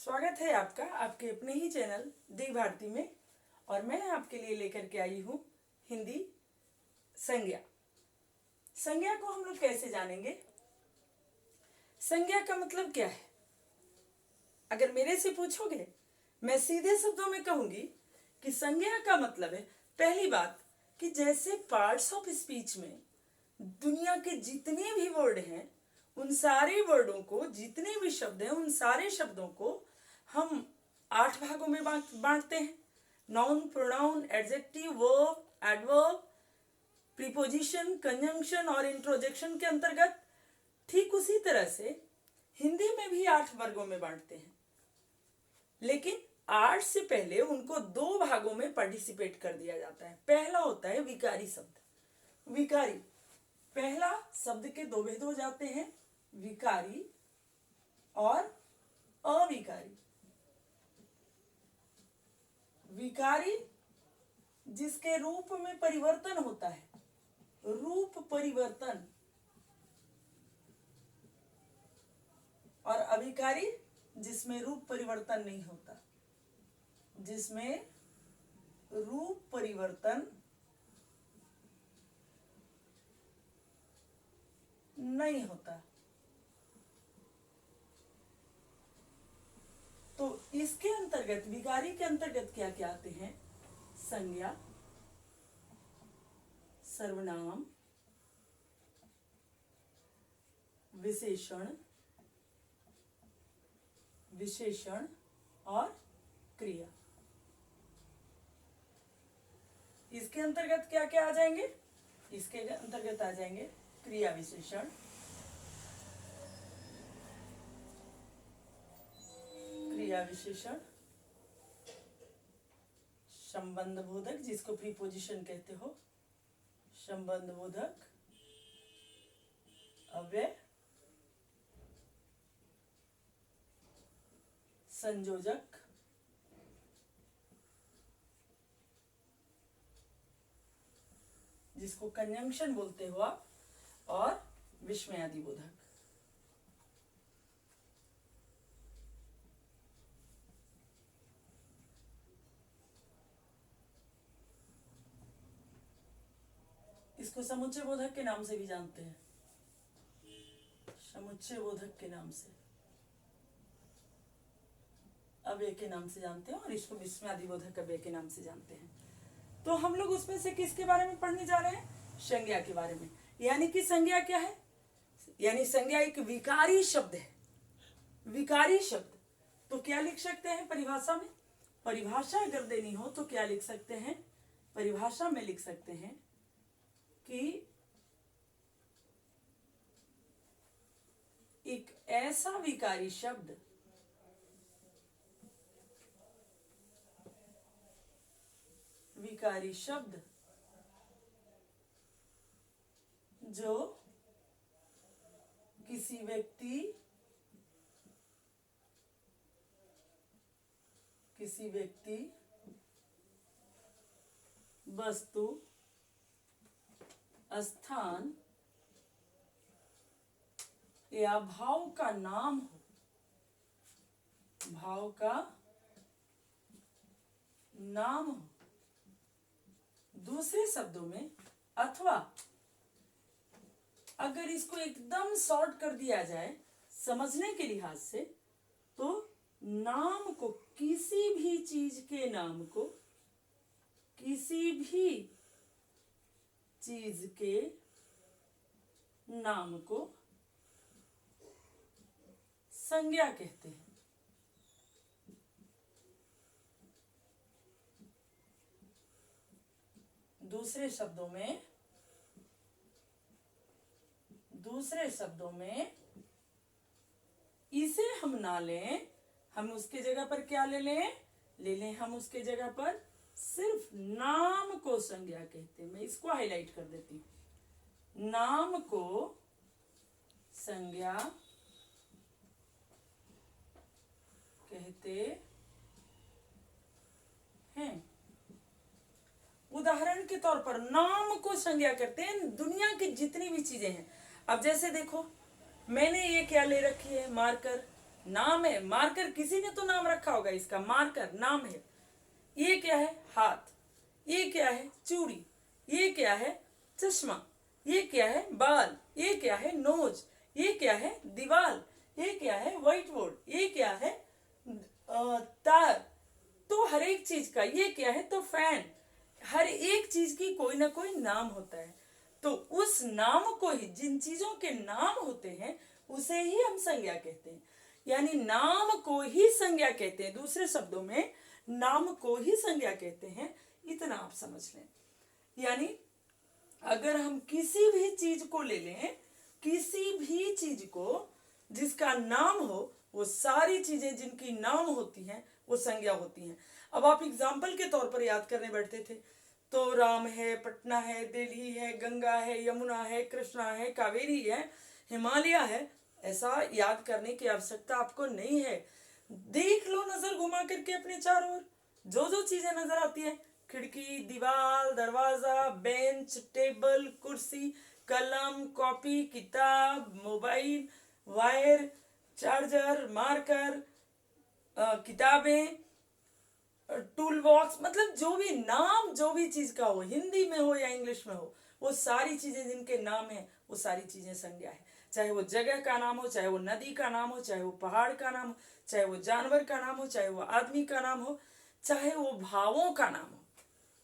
स्वागत है आपका आपके अपने ही चैनल दी भारती में। और मैं आपके लिए लेकर के आई हूँ हिंदी संज्ञा। संज्ञा को हम लोग कैसे जानेंगे? संज्ञा का मतलब क्या है? अगर मेरे से पूछोगे, मैं सीधे शब्दों में कहूंगी कि संज्ञा का मतलब है, पहली बात कि जैसे पार्ट्स ऑफ स्पीच में दुनिया के जितने भी वर्ड हैं, उन सारे वर्डों को, जितने भी शब्द हैं, उन सारे शब्दों को हम 8 भागों में बांटते हैं। Noun, pronoun, adjective, verb, adverb, preposition, conjunction और इंट्रोजेक्शन के अंतर्गत। ठीक उसी तरह से हिंदी में भी 8 वर्गों में बांटते हैं, लेकिन 8 से पहले उनको 2 भागों में पार्टिसिपेट कर दिया जाता है। पहला होता है विकारी शब्द। विकारी, पहला शब्द के 2 भेद हो जाते हैं, विकारी और अविकारी। विकारी जिसके रूप में परिवर्तन होता है, रूप परिवर्तन, और अविकारी जिसमें रूप परिवर्तन नहीं होता, जिसमें रूप परिवर्तन नहीं होता। तो इसके अंतर्गत, विकारी के अंतर्गत क्या क्या आते हैं? संज्ञा, सर्वनाम, विशेषण, विशेषण और क्रिया। इसके अंतर्गत क्या क्या आ जाएंगे? इसके अंतर्गत आ जाएंगे क्रिया विशेषण, क्रिया विशेषण, संबंध बोधक जिसको प्रीपोजिशन कहते हो, संबंध बोधक, अव्यय, संयोजक, जिसको कंजंक्शन बोलते हो आप, और विस्मयादि बोधक। इसको समुच्चय बोधक के नाम से भी जानते हैं, समुच्चय बोधक के नाम से, अव्यय के नाम से जानते हैं, और इसको विस्मयादि बोधक अव्यय के नाम से जानते हैं। तो हम लोग उसमें से किसके बारे में पढ़ने जा रहे हैं? संज्ञा के बारे में। यानी कि संज्ञा क्या है? यानी संज्ञा एक विकारी शब्द है। विकारी शब्द तो क्या लिख सकते हैं परिभाषा में? परिभाषा अगर देनी हो तो क्या लिख सकते हैं? परिभाषा में लिख सकते हैं कि एक ऐसा विकारी शब्द जो किसी व्यक्ति, वस्तु, स्थान या भाव का नाम हो, भाव का नाम हो। दूसरे शब्दों में, अथवा अगर इसको एकदम शॉर्ट कर दिया जाए समझने के लिहाज से, तो नाम को, किसी भी चीज के नाम को, किसी भी चीज के नाम को संज्ञा कहते हैं। दूसरे शब्दों में इसे हम ना लें, हम उसके जगह पर क्या ले लें हम उसके जगह पर सिर्फ नाम को संज्ञा कहते हैं। मैं इसको हाईलाइट कर देती हूं, नाम को संज्ञा कहते हैं। उदाहरण के तौर पर नाम को संज्ञा करते हैं दुनिया की जितनी भी चीजें हैं। अब जैसे देखो, मैंने ये क्या ले रखी है, मार्कर, नाम है। मार्कर किसी ने तो नाम रखा होगा, इसका मार्कर नाम है। ये क्या है? हाथ। ये क्या है? चूड़ी। ये क्या है? चश्मा। ये क्या है? बाल। ये क्या है? नोज। ये क्या है? दीवार। ये क्या है? White board. ये क्या है? तार। तो हर एक चीज का ये क्या है? तो फैन। हर एक चीज की कोई ना कोई नाम होता है। तो उस नाम को ही, जिन चीजों के नाम होते हैं उसे ही हम संज्ञा कहते हैं। यानी नाम को ही संज्ञा कहते हैं। दूसरे शब्दों में नाम को ही संज्ञा कहते हैं। इतना आप समझ लें। यानी अगर हम किसी भी चीज को ले लें, किसी भी चीज को जिसका नाम हो, वो सारी चीजें जिनकी नाम होती हैं वो संज्ञा होती हैं। अब आप एग्जाम्पल के तौर पर याद करने बैठते थे तो राम है, पटना है, दिल्ली है, गंगा है, यमुना है, कृष्णा है, कावेरी है, हिमालय है, ऐसा याद करने की आवश्यकता आपको नहीं है। देख लो नजर घुमा करके अपने चारों ओर, जो जो चीजें नजर आती है, खिड़की, दीवार, दरवाजा, बेंच, टेबल, कुर्सी, कलम, कॉपी, किताब, मोबाइल, वायर, चार्जर, मार्कर, किताबें, टूल बॉक्स, मतलब जो भी नाम जो भी चीज का हो, हिंदी में हो या इंग्लिश में हो, वो सारी चीजें जिनके नाम है वो सारी चीजें संज्ञा है। चाहे वो जगह का नाम हो, चाहे वो नदी का नाम हो, चाहे वो पहाड़ का नाम हो, चाहे वो जानवर का नाम हो, चाहे वो आदमी का नाम हो, चाहे वो भावों का नाम हो,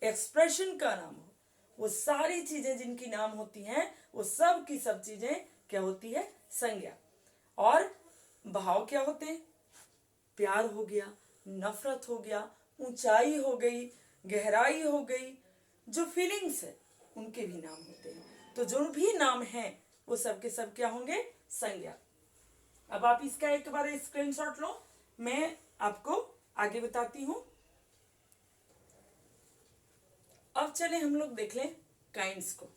एक्सप्रेशन का नाम हो, वो सारी चीजें जिनकी नाम होती हैं वो सब की सब चीजें क्या होती है? संज्ञा। और भाव क्या होते हैं? प्यार हो गया, नफरत हो गया, ऊंचाई हो गई, गहराई हो गई, जो फीलिंग्स है उनके भी नाम होते हैं। तो जो भी नाम है वो सब के सब क्या होंगे? संज्ञा। अब आप इसका एक बार स्क्रीनशॉट लो, मैं आपको आगे बताती हूं। अब चले हम लोग देख लें काइंड्स को।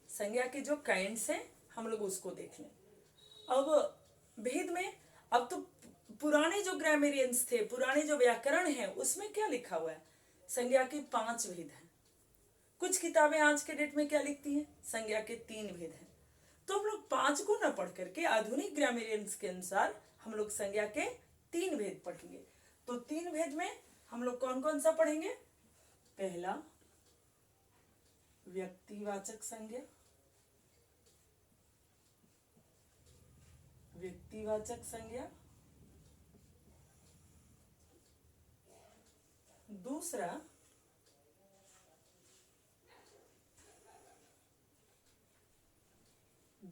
संज्ञा के जो काइंड्स हैं हम लोग उसको देख लें। अब भेद में, अब तो पुराने जो ग्रामेरियंस थे, पुराने जो व्याकरण है, उसमें क्या लिखा हुआ है? संज्ञा के 5 भेद हैं। कुछ किताबें आज के डेट में क्या लिखती हैं? संज्ञा के 3 भेद हैं। तो हम लोग 5 को न पढ़ करके आधुनिक ग्रामेरियंस के अनुसार हम लोग संज्ञा के 3 भेद पढ़ेंगे। तो 3 भेद में हम लोग कौन कौन सा पढ़ेंगे? पहला, व्यक्तिवाचक संज्ञा। व्यक्तिवाचक संज्ञा। दूसरा,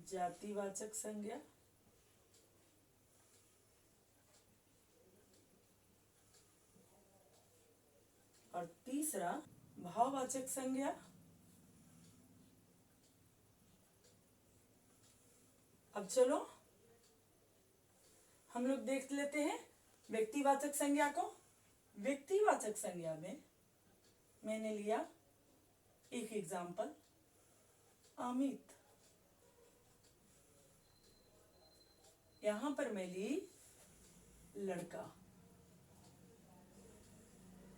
जातिवाचक संज्ञा। और तीसरा, भाववाचक संज्ञा। अब चलो हम लोग देख लेते हैं व्यक्तिवाचक संज्ञा को। व्यक्तिवाचक संज्ञा में मैंने लिया एक एग्जाम्पल, अमित। यहां पर मैं ली लड़का।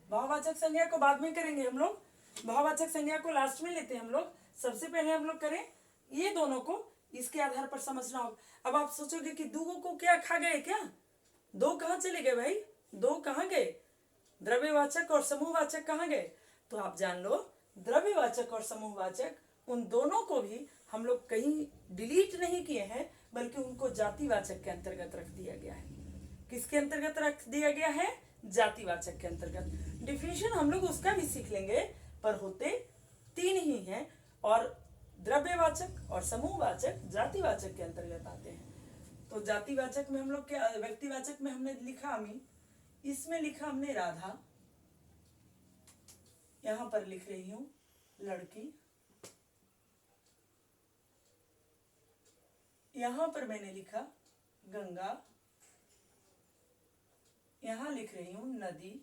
भाववाचक संज्ञा को बाद में करेंगे हम लोग, भाववाचक संज्ञा को लास्ट में लेते हैं हम लोग। सबसे पहले हम लोग करें ये दोनों को, इसके आधार पर समझना होगा। अब आप सोचोगे कि दो को क्या खा गए क्या? दो कहां चले गए भाई? दो कहां गए? द्रव्यवाचक और समूहवाचक कहां गए? तो आप जान लो, द्रव्यवाचक और समूहवाचक उन दोनों को भी हम लोग कहीं डिलीट नहीं किए हैं, बल्कि उनको जातिवाचक के अंतर्गत रख दिया गया है। किसके अंतर्गत रख दिया गया है? जातिवाचक के अंतर्गत। डिफिनेशन हम लोग उसका भी सीख लेंगे, पर होते 3 ही हैं, और द्रव्यवाचक और समूहवाचक जातिवाचक के अंतर्गत आते हैं। तो जातिवाचक में हम लोग क्या, व्यक्तिवाचक में हमने लिखा अमी, इसमें लिखा हमने राधा, यहां पर लिख रही हूं लड़की, यहां पर मैंने लिखा गंगा, यहां लिख रही हूं नदी,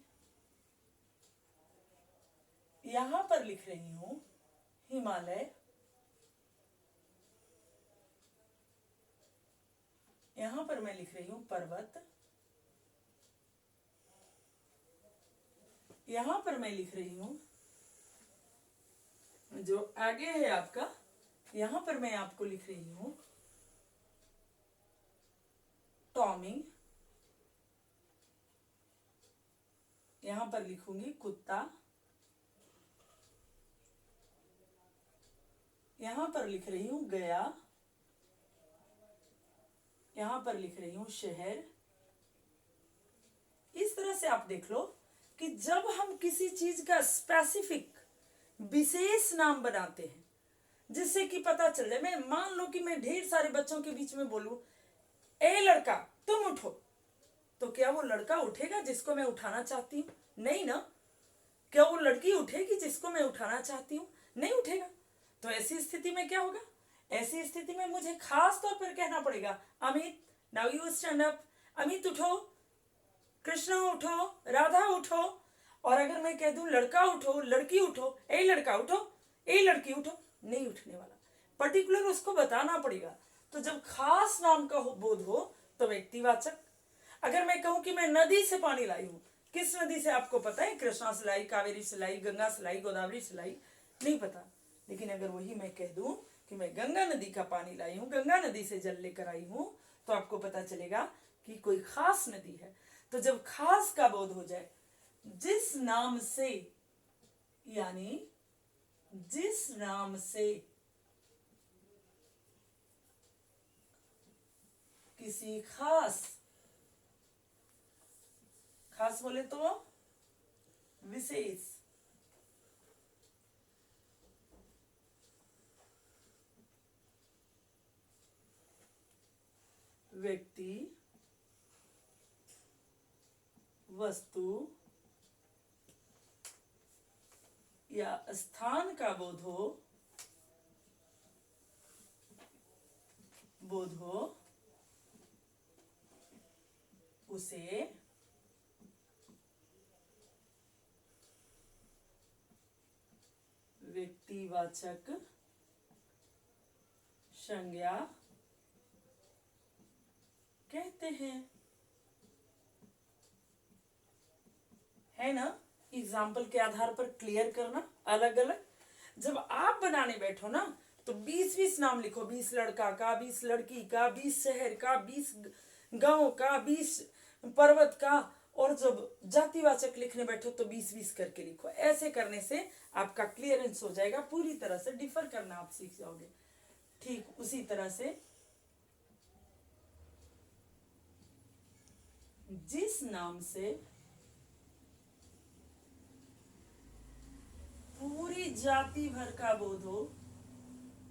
यहां पर लिख रही हूं हिमालय, यहां पर मैं लिख रही हूं पर्वत, यहां पर मैं लिख रही हूं जो आगे है आपका, यहां पर मैं आपको लिख रही हूं टॉमी, यहां पर लिखूंगी कुत्ता, यहां पर लिख रही हूं गया, यहां पर लिख रही हूं शहर। इस तरह से आप देख लो कि जब हम किसी चीज का स्पेसिफिक विशेष नाम बनाते हैं जिससे कि पता चल जाए, मैं मान लो कि मैं ढेर सारे बच्चों के बीच में बोलूं, ए लड़का तुम उठो, तो क्या वो लड़का उठेगा जिसको मैं उठाना चाहती हूँ? नहीं ना। क्या वो लड़की उठेगी जिसको मैं उठाना चाहती हूँ? नहीं उठेगा। तो ऐसी स्थिति में क्या होगा? ऐसी स्थिति में मुझे खास तौर पर कहना पड़ेगा, Amit now you stand up, Amit उठो, कृष्णा उठो, राधा उठो। और अगर मैं कह दूं लड़का उठो, लड़की उठो, ए लड़का उठो, ए लड़की उठो, नहीं उठने वाला। पर्टिकुलर उसको बताना पड़ेगा। तो जब खास नाम का बोध हो तो व्यक्तिवाचक। अगर मैं कहूं कि मैं नदी से पानी लाई हूं, किस नदी से आपको पता है? कृष्णा से लाई, कावेरी से लाई, गंगा से लाई, गोदावरी से लाई, नहीं पता। लेकिन अगर वही मैं कह दूं कि मैं गंगा नदी का पानी लाई हूं, गंगा नदी से जल लेकर आई हूं, तो आपको पता चलेगा कि कोई खास नदी है। तो जब खास का बोध हो जाए, जिस नाम से, यानी जिस नाम से किसी खास, खास बोले तो विशेष, व्यक्ति, वस्तु या स्थान का बोध हो उसे व्यक्तिवाचक संज्ञा कहते हैं। है ना? एग्जाम्पल के आधार पर क्लियर करना अलग अलग। जब आप बनाने बैठो ना तो 20-20 नाम लिखो, 20 लड़का का, 20 लड़की का, 20 शहर का, 20 गांव का, 20 पर्वत का। और जब जातिवाचक लिखने बैठो तो 20-20 करके लिखो। ऐसे करने से आपका क्लियरेंस हो जाएगा, पूरी तरह से डिफर करना आप सीख जाओगे। ठीक उसी तरह से जिस नाम से पूरी जाति भर का बोध हो,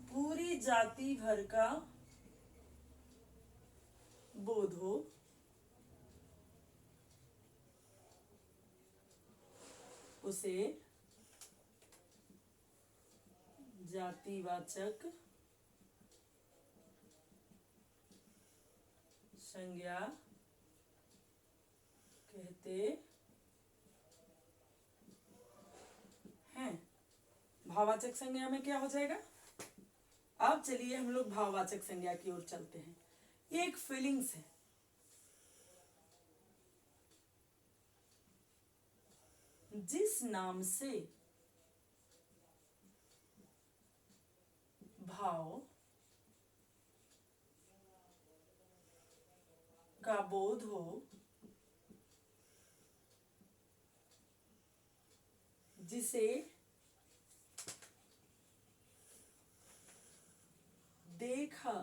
पूरी जाति भर का बोध हो, उसे जातिवाचक संज्ञा कहते हैं। भाववाचक संज्ञा में क्या हो जाएगा? अब चलिए हम लोग भाववाचक संज्ञा की ओर चलते हैं। ये एक फीलिंग्स है। जिस नाम से भाव का बोध हो, जिसे देखा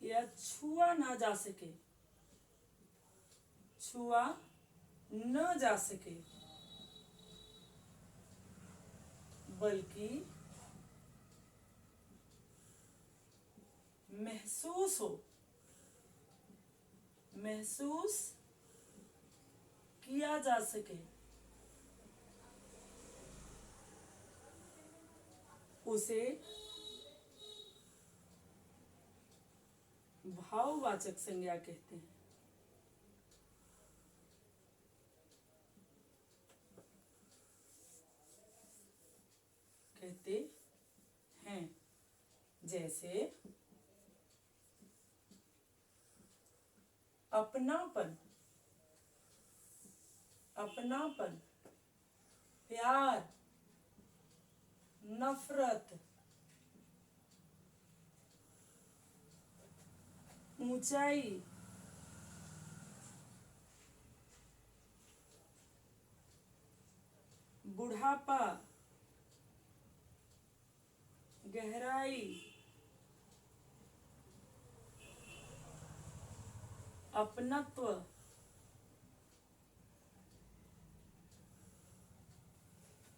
या छुआ ना जा सके, छुआ न जा सके, बल्कि महसूस हो, महसूस किया जा सके, उसे भाववाचक संज्ञा कहते हैं। कहते हैं। जैसे अपनापन, अपनापन, प्यार, नफरत, ऊंचाई, बुढ़ापा, गहराई, अपनत्व,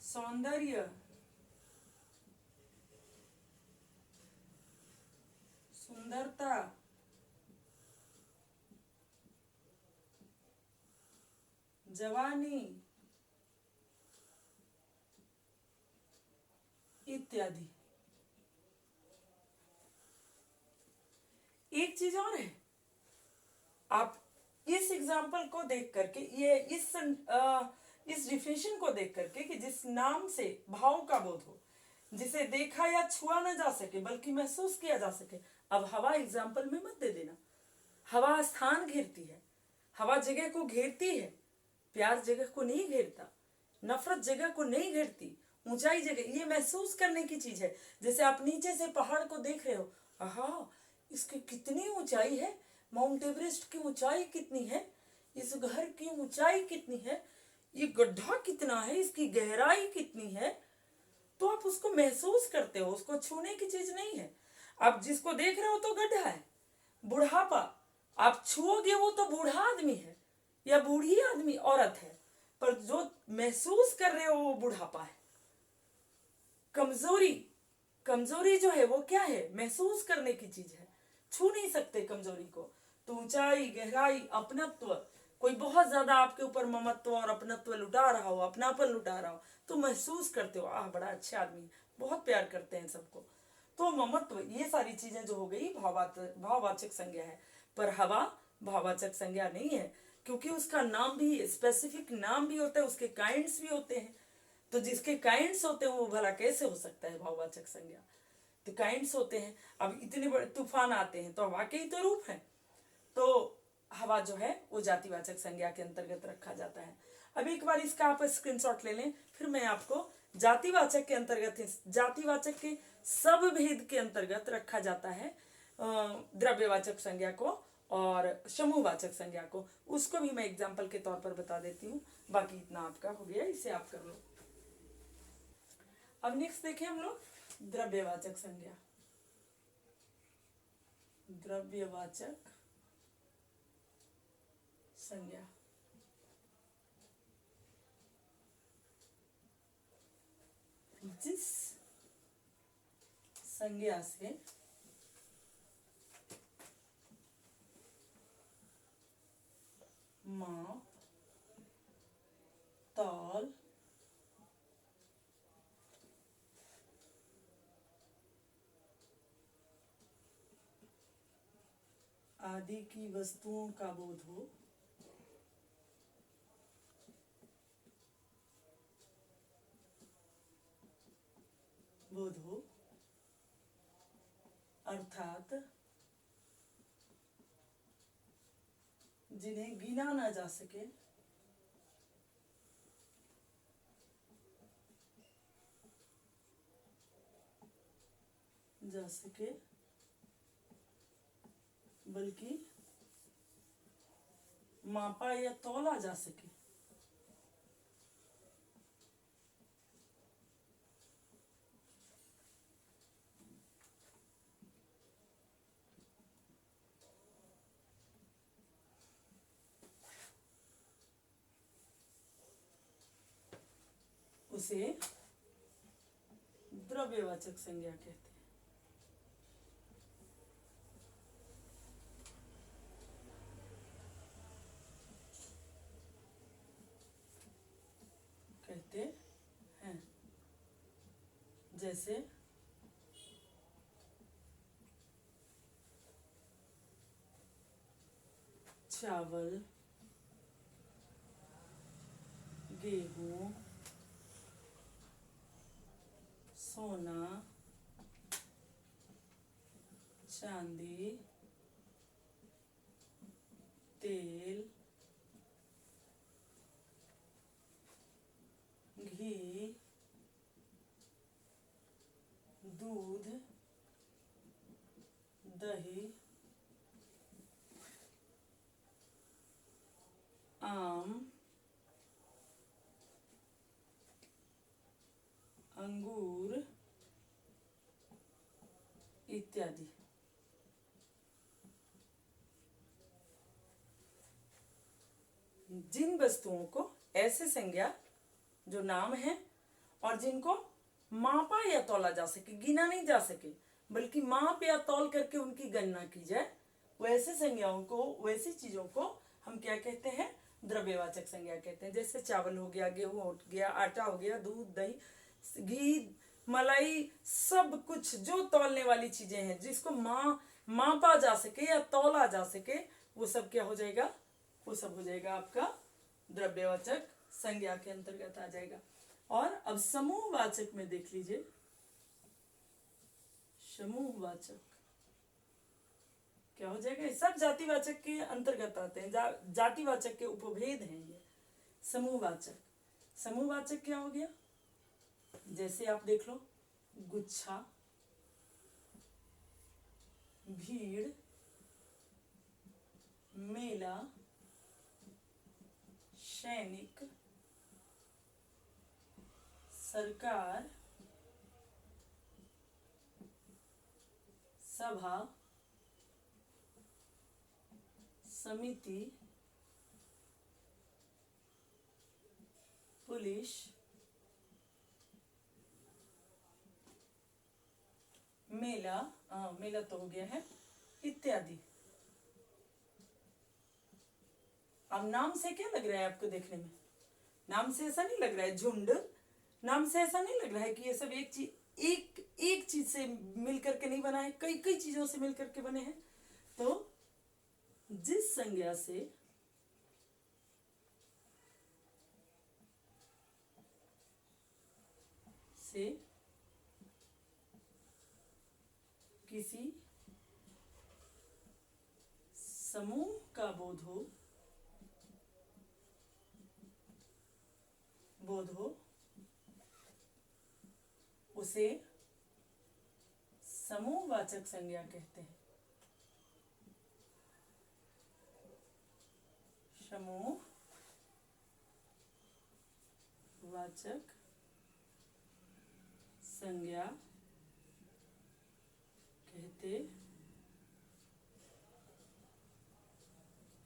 सौंदर्य, सुंदरता, जवानी इत्यादि। एक चीज और है, आप इस एग्जाम्पल को देख करके, ये इस डिफिनेशन को देख करके कि जिस नाम से भाव का बोध हो, जिसे देखा या छुआ न जा सके बल्कि महसूस किया जा सके। अब हवा एग्जाम्पल में मत दे देना। हवा स्थान घेरती है, हवा जगह को घेरती है, प्यार जगह को नहीं घेरता, नफरत जगह को नहीं घेरती, ऊंचाई जगह, ये महसूस करने की चीज है। जैसे आप नीचे से पहाड़ को देख रहे हो, आहा इसकी कितनी ऊंचाई है, माउंट एवरेस्ट की ऊंचाई कितनी है, इस घर की ऊंचाई कितनी है, ये गड्ढा कितना है, इसकी गहराई कितनी है, तो आप उसको महसूस करते हो, उसको छूने की चीज नहीं है। आप जिसको देख रहे हो तो गड्ढा है। बुढ़ापा आप छुओगे वो तो बूढ़ा आदमी है या बूढ़ी आदमी औरत है, पर जो महसूस कर रहे हो वो बुढ़ापा है। कमजोरी, कमजोरी जो है वो क्या है, महसूस करने की चीज है, छू नहीं सकते कमजोरी को। तो ऊंचाई, गहराई, अपनत्व, कोई बहुत ज्यादा आपके ऊपर ममत्व और अपनत्व लुटा रहा हो, अपनापन लुटा रहा हो, तो महसूस करते हो आह बड़ा अच्छा आदमी, बहुत प्यार करते हैं सबको। तो ममत्व, ये सारी चीजें जो हो गई भाववाचक संज्ञा है। पर हवा भाववाचक संज्ञा नहीं है, क्योंकि उसका नाम भी, स्पेसिफिक नाम भी होता है, उसके काइंड्स भी होते हैं। तो जिसके काइंड्स होते हैं वो भला कैसे हो सकता है भाववाचक संज्ञा। तो काइंड्स होते हैं। अब इतने बड़े तूफान आते हैं तो हवा के ही तो रूप है, तो हवा जो है वो जातिवाचक संज्ञा के अंतर्गत रखा जाता है। अब एक बार इसका आप स्क्रीनशॉट ले लें, फिर मैं आपको जातिवाचक के अंतर्गत, जातिवाचक के सब भेद के अंतर्गत रखा जाता है द्रव्यवाचक संज्ञा को और समूहवाचक संज्ञा को, उसको भी मैं एग्जाम्पल के तौर पर बता देती हूँ। बाकी इतना आपका हो गया, इसे आप कर लो। अब नेक्स्ट देखें हम लोग द्रव्यवाचक संज्ञा। द्रव्यवाचक संज्ञा जिस संज्ञा से माप, तौल, आदि की वस्तुओं का बोध हो, अर्थात जिन्हें गिना ना जा सके, बल्कि मापा या तौला जा सके। उसे द्रव्यवाचक संज्ञा कहते हैं। जैसे चावल, गेहूं, सोना, चांदी, तेल, घी, दूध, दही, आम, इत्यादि। जिन वस्तुओं को ऐसे संज्ञा जो नाम है और जिनको मापा या तौला जा सके, गिना नहीं जा सके, बल्कि माप या तौल करके उनकी गणना की जाए, वैसे संज्ञाओं को, वैसी चीजों को हम क्या कहते हैं? द्रव्यवाचक संज्ञा कहते हैं। जैसे चावल हो गया, गेहूं हो गया, आटा हो गया, दूध, दही, घी, मलाई, सब कुछ जो तौलने वाली चीजें हैं, जिसको मापा जा सके या तौला जा सके, वो सब क्या हो जाएगा? वो सब हो जाएगा आपका द्रव्यवाचक संज्ञा के अंतर्गत आ जाएगा। और अब समूहवाचक में देख लीजिए, समूहवाचक क्या हो जाएगा? ये सब जातिवाचक के अंतर्गत आते हैं, जातिवाचक के उपभेद हैं ये। समूहवाचक, समूहवाचक क्या हो गया? जैसे आप देख लो, गुच्छा, भीड़, मेला, सैनिक, सरकार, सभा, समिति, पुलिस, मेला, मेला तो हो गया है, इत्यादि। अब नाम से क्या लग रहा है आपको देखने में? नाम से ऐसा नहीं लग रहा है झुंड, नाम से ऐसा नहीं लग रहा है कि ये सब एक चीज से मिलकर के नहीं बना है, कई कई चीजों से मिलकर के बने हैं। तो जिस संज्ञा से किसी समूह का बोध हो उसे समूहवाचक संज्ञा कहते हैं। समूहवाचक संज्ञा कहते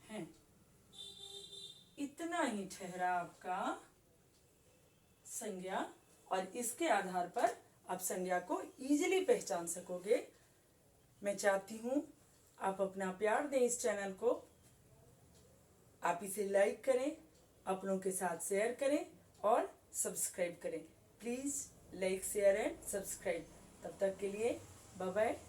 हैं। इतना ही ठहरा आपका संज्ञा, और इसके आधार पर आप संज्ञा को इजीली पहचान सकोगे। मैं चाहती हूँ आप अपना प्यार दें इस चैनल को, आप इसे लाइक करें, अपनों के साथ शेयर करें और सब्सक्राइब करें। Please like, share and subscribe. तब तक के लिए बाय बाय।